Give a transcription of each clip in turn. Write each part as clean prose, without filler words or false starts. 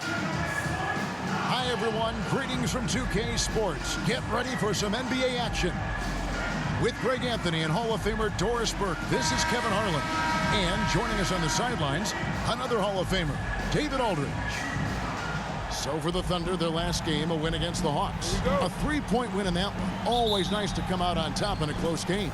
Hi, everyone. Greetings from 2K Sports. Get ready for some NBA action. With Greg Anthony and Hall of Famer Doris Burke, this is Kevin Harlan. And joining us on the sidelines, another Hall of Famer, David Aldridge. So for the Thunder, their last game, a win against the Hawks. A 3-point win in that one. Always nice to come out on top in a close game.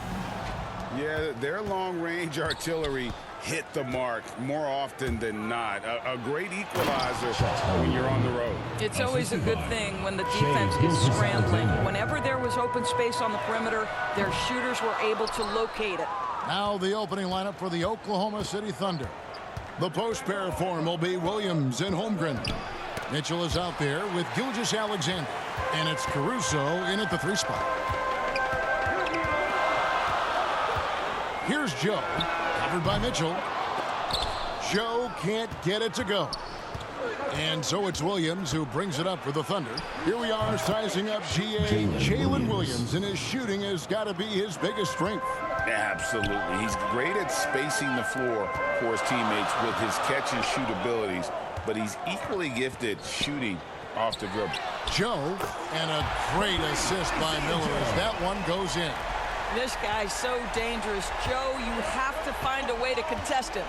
Yeah, their long-range artillery hit the mark more often than not. A great equalizer when you're on the road. It's always a good thing when the defense is scrambling. Whenever there was open space on the perimeter, their shooters were able to locate it. Now the opening lineup for the Oklahoma City Thunder. The post pair form will be Williams and Holmgren. Mitchell is out there with Gilgeous-Alexander. And it's Caruso in at the 3 spot. Here's Joe, covered by Mitchell. Joe can't get it to go. And so it's Williams who brings it up for the Thunder. Here we are sizing up GA Jalen Williams, and his shooting has got to be his biggest strength. Absolutely. He's great at spacing the floor for his teammates with his catch-and-shoot abilities, but he's equally gifted shooting off the dribble. Joe, and a great assist by Miller as that one goes in. This guy's so dangerous. Joe, you have to find a way to contest him.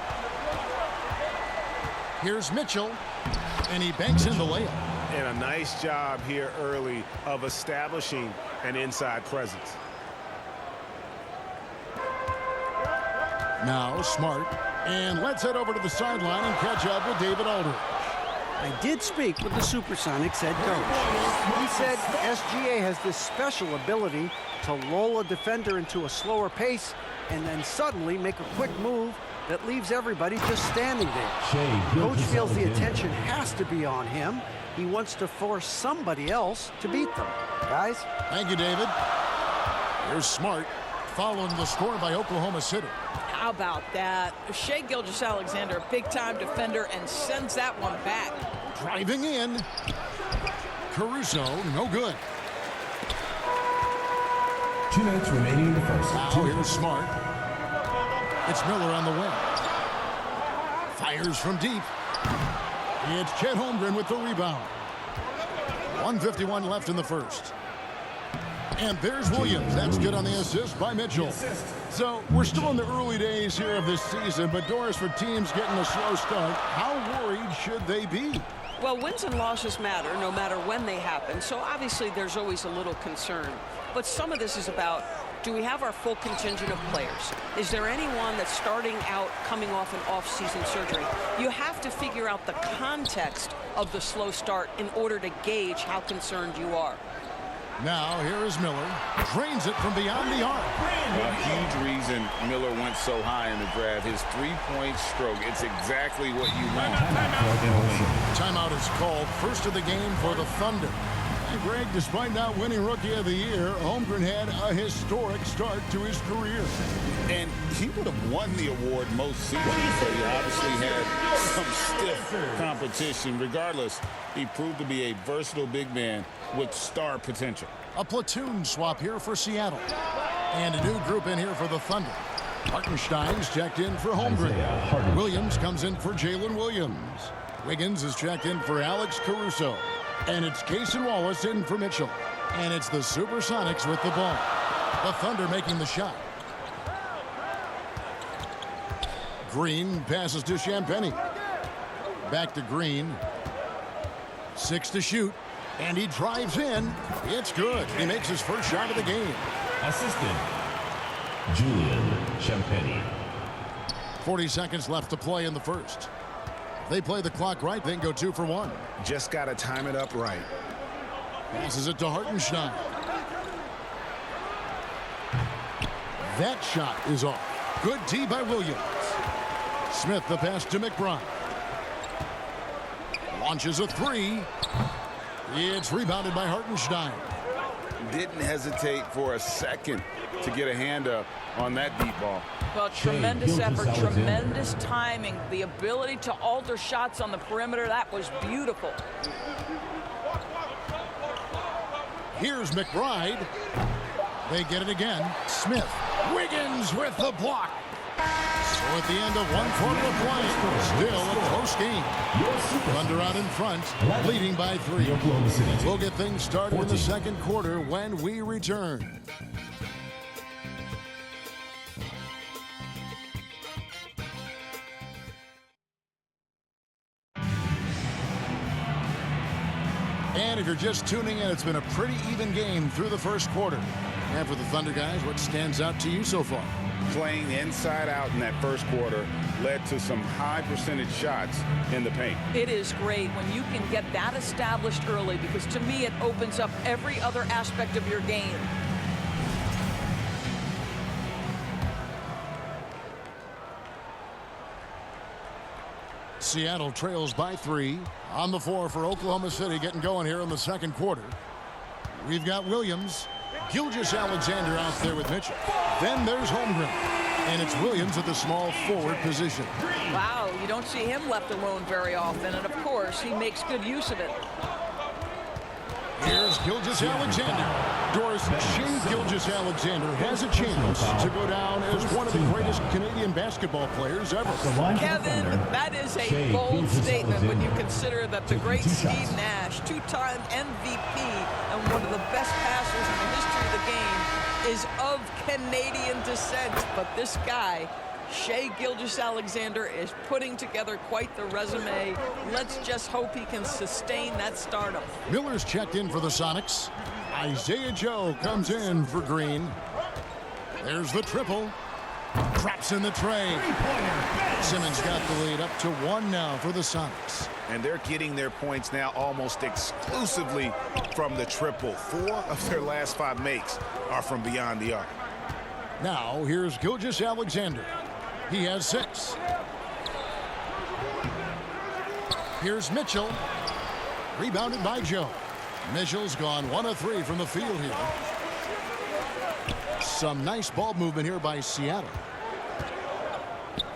Here's Mitchell, and he banks in the layup. And a nice job here early of establishing an inside presence. Now Smart, and let's head over to the sideline and catch up with David Aldridge. I did speak with the Supersonics head coach. He said SGA has this special ability to lull a defender into a slower pace and then suddenly make a quick move that leaves everybody just standing there. Coach feels the attention has to be on him. He wants to force somebody else to beat them. Guys? Thank you, David. Here's Smart, following the score by Oklahoma City. How about that? Shai Gilgeous-Alexander, a big-time defender, and sends that one back. Driving in. Caruso, no good. 2 minutes remaining in the first. Now here's Smart. It's Miller on the wing. Fires from deep. It's Chet Holmgren with the rebound. 1:51 left in the first. And there's Williams. That's good on the assist by Mitchell. So we're still in the early days here of this season, but Doris, for teams getting a slow start, how worried should they be? Well, wins and losses matter no matter when they happen, so obviously there's always a little concern. But some of this is about, do we have our full contingent of players? Is there anyone that's starting out coming off an off-season surgery? You have to figure out the context of the slow start in order to gauge how concerned you are. Now here is Miller. Drains it from beyond the arc. A huge reason Miller went so high in the draft. His 3-point stroke. It's exactly what you want. Timeout is called. First of the game for the Thunder. And Greg, despite not winning Rookie of the Year, Holmgren had a historic start to his career. And he would have won the award most seasons, but he obviously had some stiff competition. Regardless, he proved to be a versatile big man with star potential. A platoon swap here for Seattle. And a new group in here for the Thunder. Hartenstein's checked in for Holmgren. Williams comes in for Jalen Williams. Wiggins is checked in for Alex Caruso. And it's Cason Wallace in for Mitchell. And it's the Supersonics with the ball. The Thunder making the shot. Green passes to Champagnie. Back to Green. 6 to shoot. And he drives in. It's good. He makes his first shot of the game. Assistant, Julian Champagnie. 40 seconds left to play in the first. If they play the clock right, they can go 2 for 1. Just got to time it up right. Passes it to Hartenstein. That shot is off. Good D by Williams. Smith the pass to McBride. Launches a 3. It's rebounded by Hartenstein. Didn't hesitate for a second to get a hand up on that deep ball. Well, tremendous effort, tremendous timing. The ability to alter shots on the perimeter, that was beautiful. Here's McBride. They get it again. Smith. Wiggins with the block. So at the end of one quarter of play, still a close game. Thunder out in front, leading by 3. We'll get things started in the second quarter when we return. And if you're just tuning in, it's been a pretty even game through the first quarter. And for the Thunder guys, what stands out to you so far? Playing inside out in that first quarter led to some high percentage shots in the paint. It is great when you can get that established early, because to me it opens up every other aspect of your game. Seattle trails by 3. On the floor for Oklahoma City, getting going here in the second quarter. We've got Williams. Gilgeous-Alexander out there with Mitchell. Then there's Holmgren. And it's Williams at the small forward position. Wow, you don't see him left alone very often, and of course he makes good use of it. Here's Gilgeous-Alexander. Doris, Shea Gilgeous-Alexander has a chance to go down as one of the greatest Canadian basketball players ever. Kevin, that is a bold statement when you consider that the great Steve Nash, 2-time MVP and one of the best passers in the history of the game, is of Canadian descent. But this guy, Shea Gilgeous-Alexander, is putting together quite the resume. Let's just hope he can sustain that stardom. Miller's checked in for the Sonics. Isaiah Joe comes in for Green. There's the triple. Drops in the tray. Simmons got the lead up to 1 now for the Sonics. And they're getting their points now almost exclusively from the triple. 4 of their last 5 makes are from beyond the arc. Now here's Gilgeous-Alexander. He has 6. Here's Mitchell. Rebounded by Joe. Mitchell's gone 1 of 3 from the field here. Some nice ball movement here by Seattle.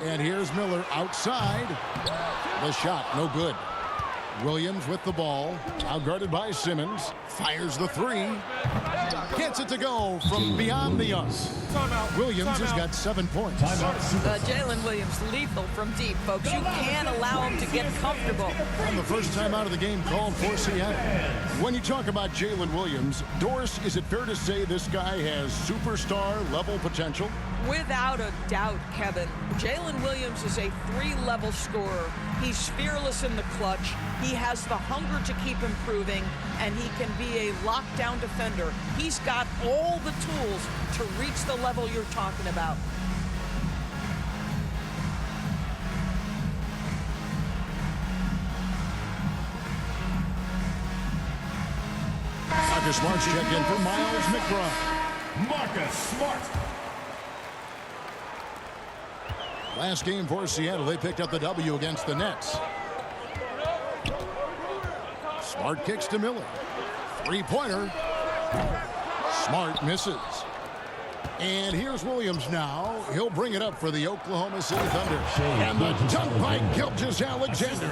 And here's Miller outside. The shot, no good. Williams with the ball. Now guarded by Simmons. Fires the 3. Gets it to go from beyond the arc. Williams has got 7 points. Jalen Williams, lethal from deep, folks. You can't allow him to get comfortable. And the first time out of the game called for Seattle. When you talk about Jalen Williams, Doris, is it fair to say this guy has superstar level potential? Without a doubt, Kevin. Jalen Williams is a 3-level scorer. He's fearless in the clutch. He has the hunger to keep improving, and he can be a lockdown defender. He's got all the tools to reach the level you're talking about. Marcus Smart's checked in for Miles McBride. Marcus Smart. Last game for Seattle, they picked up the W against the Nets. Smart kicks to Miller. 3-pointer. Smart misses. And here's Williams now. He'll bring it up for the Oklahoma City Thunder. And the dunk by Gilgeous-Alexander.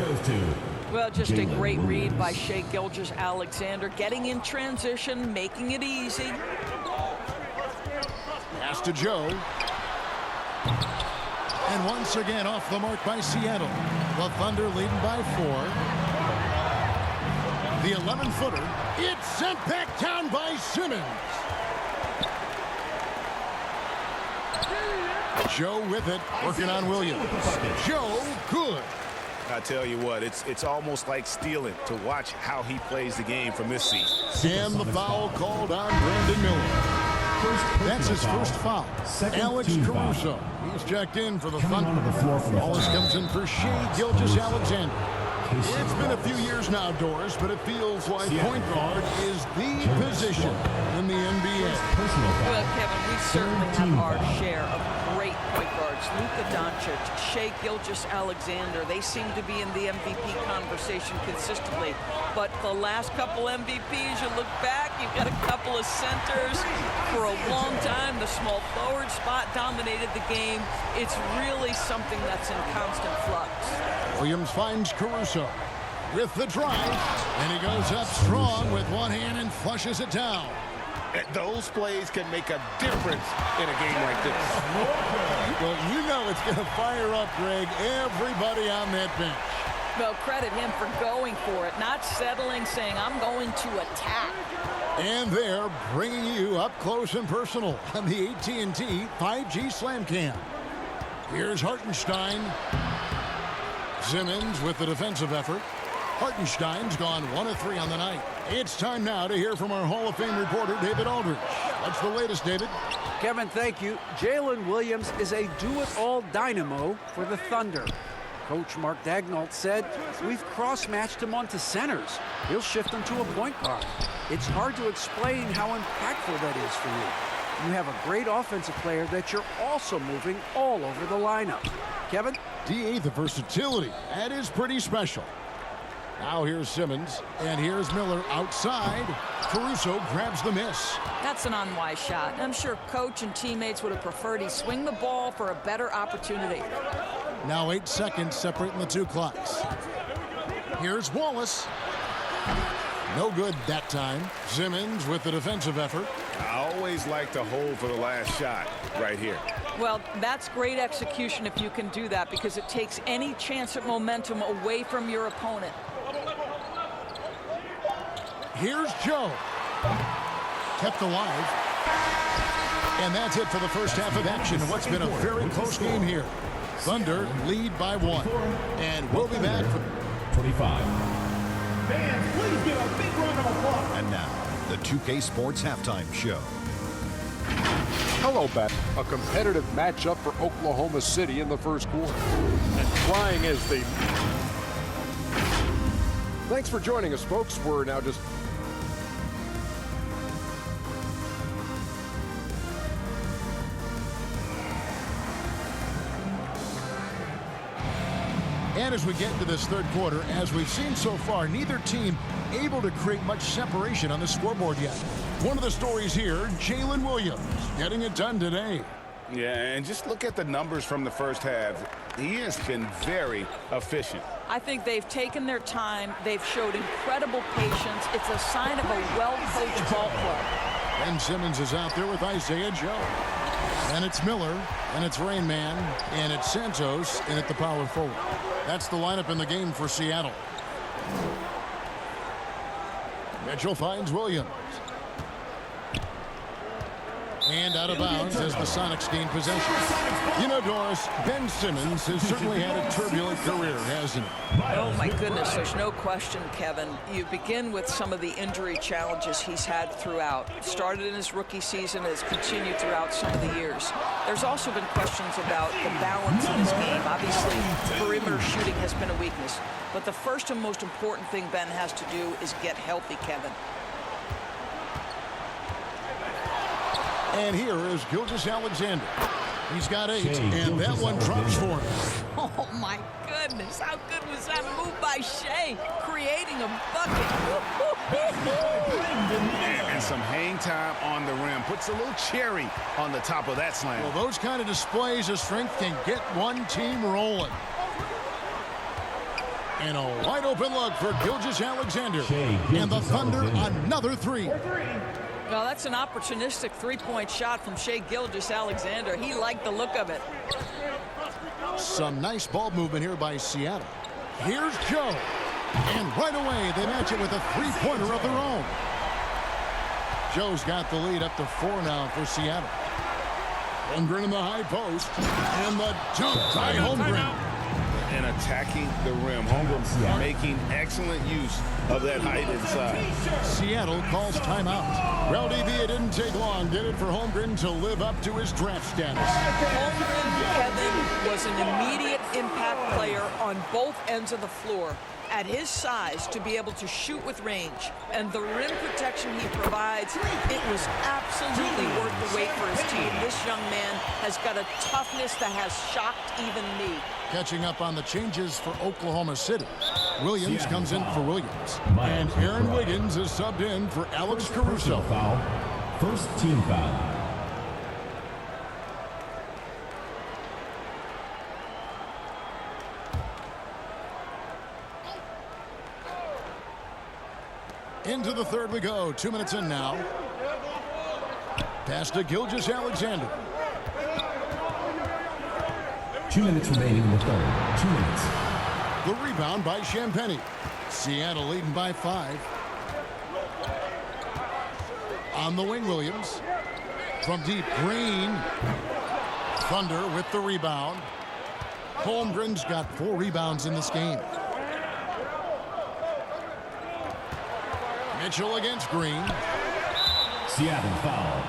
Well, just a great read by Shea Gilgeous-Alexander, getting in transition, making it easy. Pass to Joe. And once again off the mark by Seattle. The Thunder leading by 4. The 11-footer. It's sent back down by Simmons. Joe with it, working on Williams. Joe, good. I tell you what, it's almost like stealing to watch how he plays the game from this season. And the foul called on Brandon Miller. That's his first foul. Alex Caruso. He's checked in for the Thunder. Wallace comes in for Shea Gilgeous-Alexander. It's been a few years now, Doris, but it feels like point guard is the position in the NBA. Well, Kevin, we certainly have our share of great point guards. Luka Doncic, Shea Gilgeous-Alexander, they seem to be in the MVP conversation consistently. But the last couple MVPs, you look back, you've got a couple of centers. For a long time, the small forward spot dominated the game. It's really something that's in constant flux. Williams finds Caruso with the drive, and he goes up strong with one hand and flushes it down. Those plays can make a difference in a game like this. Well, you know it's going to fire up, Greg, everybody on that bench. Well, credit him for going for it, not settling, saying, I'm going to attack. And they're bringing you up close and personal on the AT&T 5G Slam Cam. Here's Hartenstein. Simmons with the defensive effort. Hartenstein's gone 1 of 3 on the night. It's time now to hear from our Hall of Fame reporter, David Aldridge. What's the latest, David? Kevin, thank you. Jalen Williams is a do-it-all dynamo for the Thunder. Coach Mark Daigneault said, we've cross-matched him onto centers. He'll shift him to a point guard. It's hard to explain how impactful that is for you. You have a great offensive player that you're also moving all over the lineup. Kevin? D.A. the versatility. That is pretty special. Now here's Simmons, and here's Miller outside. Caruso grabs the miss. That's an unwise shot. I'm sure coach and teammates would have preferred he swing the ball for a better opportunity. Now 8 seconds separating the two clocks. Here's Wallace. No good that time. Simmons with the defensive effort. I always like to hold for the last shot right here. Well, that's great execution if you can do that, because it takes any chance at momentum away from your opponent. Here's Joe. Kept alive. And that's it for the first half of action in what's been a very close game here. Thunder lead by 1. And we'll be back for 25. Fans, please give a big round of applause. And now, the 2K Sports Halftime Show. Hello, Bat. A competitive matchup for Oklahoma City in the first quarter. And trying as they... Thanks for joining us, folks. We're now just... And as we get into this third quarter, as we've seen so far, neither team able to create much separation on the scoreboard yet. One of the stories here, Jalen Williams getting it done today. Yeah, and just look at the numbers from the first half. He has been very efficient. I think they've taken their time. They've showed incredible patience. It's a sign of a well-coached ball club. Ben Simmons is out there with Isaiah Joe. And it's Miller, and it's Rain Man, and it's Santos, and at the power forward. That's the lineup in the game for Seattle. Mitchell finds Williams. And out of bounds as the Sonics gain possession. You know, Doris, Ben Simmons has certainly had a turbulent career, hasn't he? Oh, my goodness, there's no question, Kevin. You begin with some of the injury challenges he's had throughout. Started in his rookie season, has continued throughout some of the years. There's also been questions about the balance in his game. Obviously, perimeter shooting has been a weakness. But the first and most important thing Ben has to do is get healthy, Kevin. And here is Gilgeous-Alexander. He's got 8, and that one drops for him. Oh, my goodness. How good was that move by Shea, creating a bucket? And some hang time on the rim. Puts a little cherry on the top of that slam. Well, those kind of displays of strength can get one team rolling. And a wide open look for Gilgeous-Alexander. And the Thunder, another 3. Well, that's an opportunistic three-point shot from Shea Gilgeous-Alexander. He liked the look of it. Some nice ball movement here by Seattle. Here's Joe. And right away, they match it with a three-pointer of their own. Joe's got the lead up to 4 now for Seattle. Holmgren in the high post. And the dunk by Holmgren. And attacking the rim. Holmgren making excellent use of that height inside. Seattle calls timeout. Well, DB, it didn't take long, did it, for Holmgren to live up to his draft status? Holmgren, Kevin, was an immediate impact player on both ends of the floor. At his size, to be able to shoot with range and the rim protection he provides, it was absolutely worth the wait for his team. This young man has got a toughness that has shocked even me. Catching up on the changes for Oklahoma City. Williams comes in for Williams. And Aaron Wiggins is subbed in for Alex Caruso. Foul. First team foul. Into the third we go. 2 minutes in now. Pass to Gilgeous-Alexander. 2 minutes remaining in the third. 2 minutes. The rebound by Champagnie. Seattle leading by 5. On the wing, Williams. From deep, Green. Thunder with the rebound. Holmgren's got 4 rebounds in this game. Mitchell against Green. Seattle foul.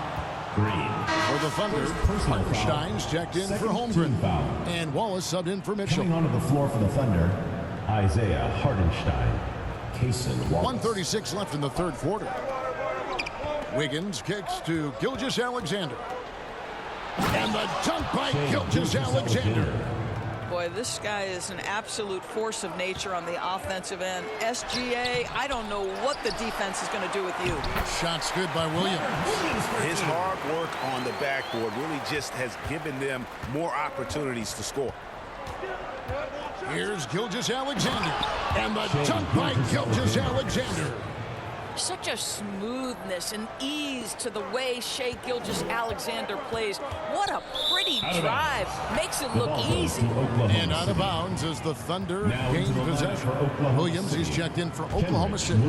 Green. For the Thunder, Hartenstein's checked in for Holmgren. Foul. And Wallace subbed in for Mitchell. Coming onto the floor for the Thunder, Isaiah Hartenstein. Kaysen Wallace. 1:36 left in the third quarter. Wiggins kicks to Gilgeous-Alexander. And the dunk by Gilgeous-Alexander. Boy, this guy is an absolute force of nature on the offensive end. SGA, I don't know what the defense is going to do with you. Shots good by Williams. His hard work on the backboard really just has given them more opportunities to score. Here's Gilgeous-Alexander. And the dunk by Gilgeous-Alexander. Such a smoothness and ease to the way Shai Gilgeous-Alexander plays. What a pretty drive. Makes it look easy. And out of bounds as the Thunder gain possession. Williams, he's checked in for Oklahoma City.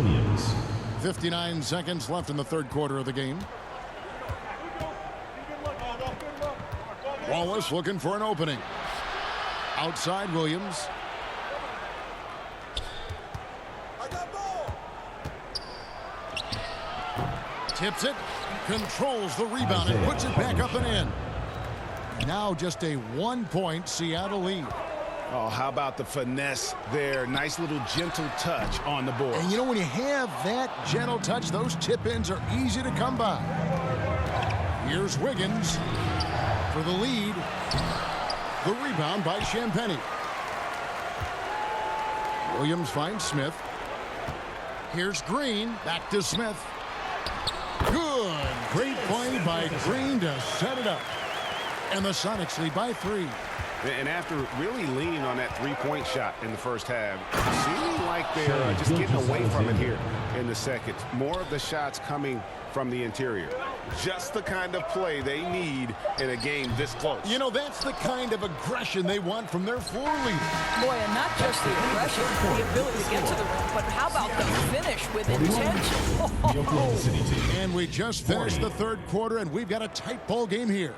59 seconds left in the third quarter of the game. Wallace looking for an opening. Outside Williams. Tips it, controls the rebound, and puts it back up and in. Now just a 1-point Seattle lead. Oh, how about the finesse there? Nice little gentle touch on the board. And you know, when you have that gentle touch, those tip-ins are easy to come by. Here's Wiggins for the lead. The rebound by Champagnie. Williams finds Smith. Here's Green, back to Smith. Good. Great play by Green to set it up. And the Sonics lead by 3. And after really leaning on that three-point shot in the first half, seeming like they're just getting away from it here in the second. More of the shots coming from the interior. Just the kind of play they need in a game this close. You know, that's the kind of aggression they want from their floor leader. Boy, and not just the aggression, the ability to get to the rim, but how about the finish with intention? And we just finished the third quarter, and we've got a tight ball game here.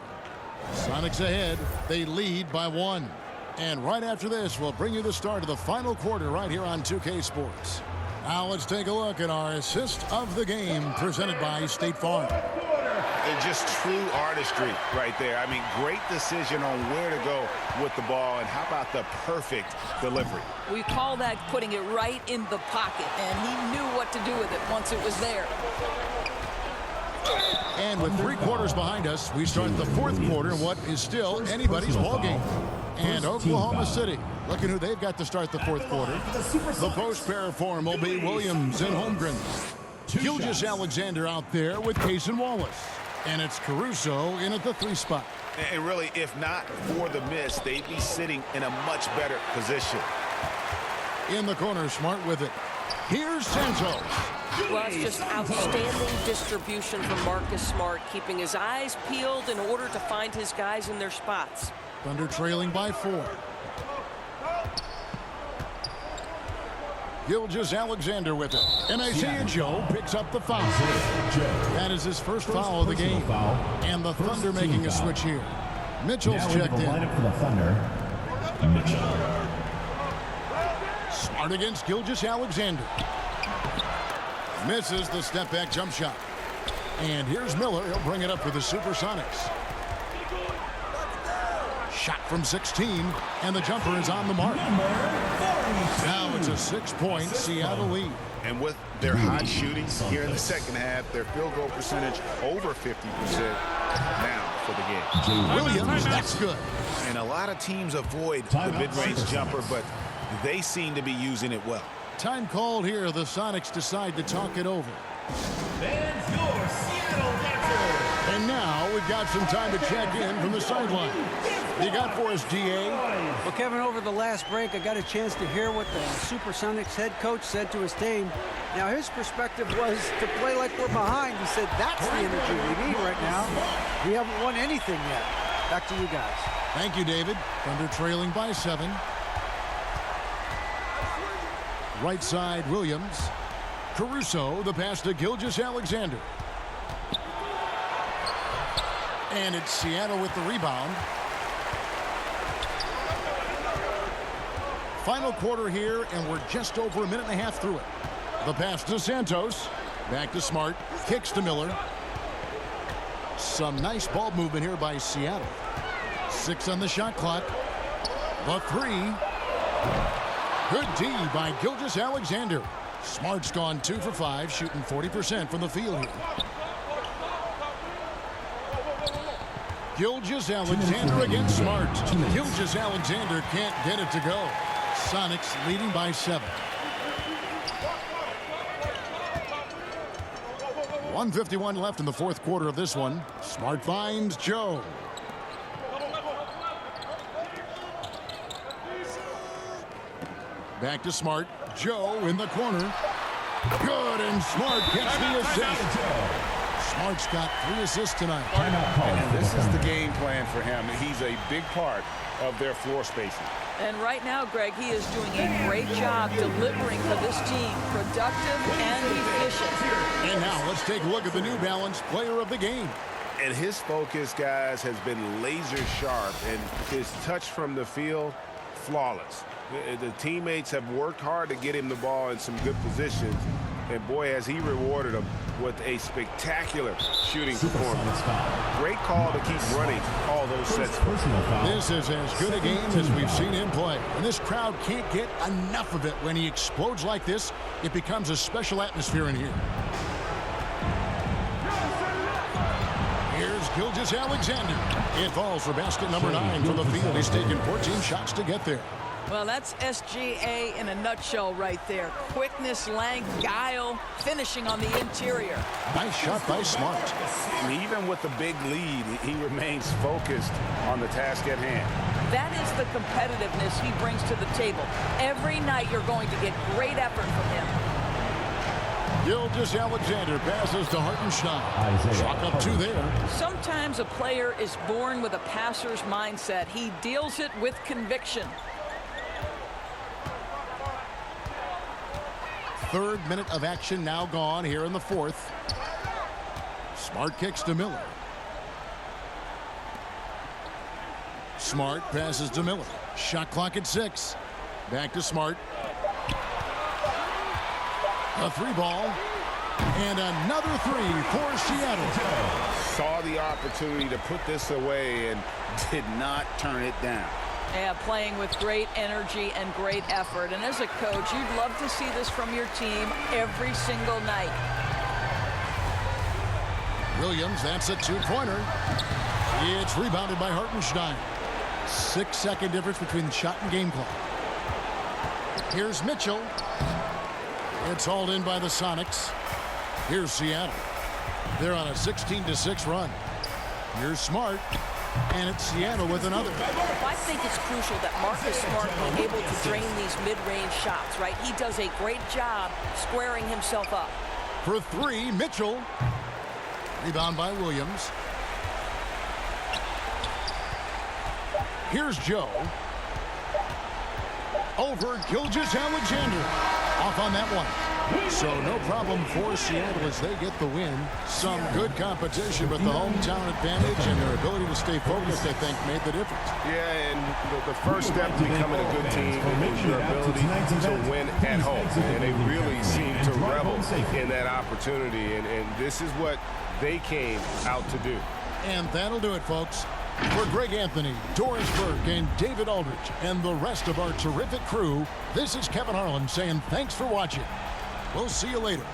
Sonics ahead. They lead by 1. And right after this, we'll bring you the start of the final quarter right here on 2K Sports. Now let's take a look at our assist of the game presented by State Farm. And just true artistry right there. I mean, great decision on where to go with the ball, and how about the perfect delivery? We call that putting it right in the pocket, and he knew what to do with it once it was there. And with 3 quarters behind us, we start the fourth quarter in what is still anybody's ball game. And Oklahoma City, looking who they've got to start the fourth quarter. The post pair form will be Williams and Holmgren. Gilgeous-Alexander out there with Kaysen Wallace. And it's Caruso in at the 3 spot. And really, if not for the miss, they'd be sitting in a much better position. In the corner, Smart with it. Here's Santos. Well, it's just outstanding distribution from Marcus Smart, keeping his eyes peeled in order to find his guys in their spots. Thunder trailing by 4. Gilgeous-Alexander with it. And Isaiah Joe picks up the foul. That is his first foul of the game. And the Thunder making a switch here. Mitchell's checked in. Lineup for the Thunder. Mitchell. Smart against Gilgeous-Alexander. Misses the step-back jump shot. And here's Miller. He'll bring it up for the Supersonics. Shot from 16, and the jumper is on the mark. Now it's a 6-point Seattle lead. And with their hot shooting here in the second half, their field goal percentage over 50% now for the game. Williams, that's good. And a lot of teams avoid the mid-range jumper, but they seem to be using it well. Time called here. The Sonics decide to talk it over. And your Seattle answer. And now we we've got some time to check in from the sideline. You got for us, DA? Well, Kevin, over the last break, I got a chance to hear what the Supersonics head coach said to his team. Now, his perspective was to play like we're behind. He said that's the energy we need right now. We haven't won anything yet. Back to you guys. Thank you, David. Thunder trailing by 7. Right side, Williams. Caruso, the pass to Gilgeous-Alexander. And it's Seattle with the rebound. Final quarter here, and we're just over a minute and a half through it. The pass to Santos. Back to Smart. Kicks to Miller. Some nice ball movement here by Seattle. 6 on the shot clock. The 3. Good D by Gilgeous-Alexander. Smart's gone 2 for 5, shooting 40% from the field here. Gilgeous-Alexander against Smart. Gilgeous-Alexander can't get it to go. Sonics leading by 7. 1:51 left in the fourth quarter of this one. Smart finds Joe. Back to Smart. Joe in the corner. Good, and Smart gets the assist. Smart's got 3 assists tonight. And this is the game plan for him. He's a big part of their floor spacing. And right now, Greg, he is doing a great job delivering for this team, productive and efficient. And now let's take a look at the New Balance player of the game. And his focus, guys, has been laser sharp, and his touch from the field, flawless. The teammates have worked hard to get him the ball in some good positions, and boy, has he rewarded them with a spectacular shooting performance. Great call to keep running all those sets. This is as good a game as we've seen him play, and this crowd can't get enough of it. When he explodes like this, it becomes a special atmosphere in here. Here's Gilgeous-Alexander. It falls for basket number 9 from the field. He's taken 14 shots to get there. Well, that's SGA in a nutshell right there. Quickness, length, guile, finishing on the interior. Nice shot by Smart. And even with the big lead, he remains focused on the task at hand. That is the competitiveness he brings to the table. Every night you're going to get great effort from him. Gilgeous-Alexander passes to Hartenstein. Chalk up 2 there. Sometimes a player is born with a passer's mindset. He deals it with conviction. 3rd minute of action now gone here in the 4th. Smart kicks to Miller. Smart passes to Miller. Shot clock at 6. Back to Smart. A 3 ball. And another 3 for Seattle. Saw the opportunity to put this away and did not turn it down. Yeah, playing with great energy and great effort. And as a coach, you'd love to see this from your team every single night. Williams, that's a 2-pointer. It's rebounded by Hartenstein. 6-second difference between shot and game clock. Here's Mitchell. It's hauled in by the Sonics. Here's Seattle. They're on a 16-6 run. Here's Smart. And it's Seattle with another. I think it's crucial that Marcus Smart be able to drain these mid-range shots, right? He does a great job squaring himself up. For 3, Mitchell. Rebound by Williams. Here's Joe. Over Gilgeous-Alexander. Off on that one. So no problem for Seattle as they get the win. Some good competition, but the hometown advantage and their ability to stay focused, I think, made the difference. Yeah, and the first step to becoming a good team is your ability to win at home. And they really seem to revel in that opportunity. And this is what they came out to do. And that'll do it, folks. For Greg Anthony, Doris Burke, and David Aldridge, and the rest of our terrific crew, this is Kevin Harlan saying thanks for watching. We'll see you later.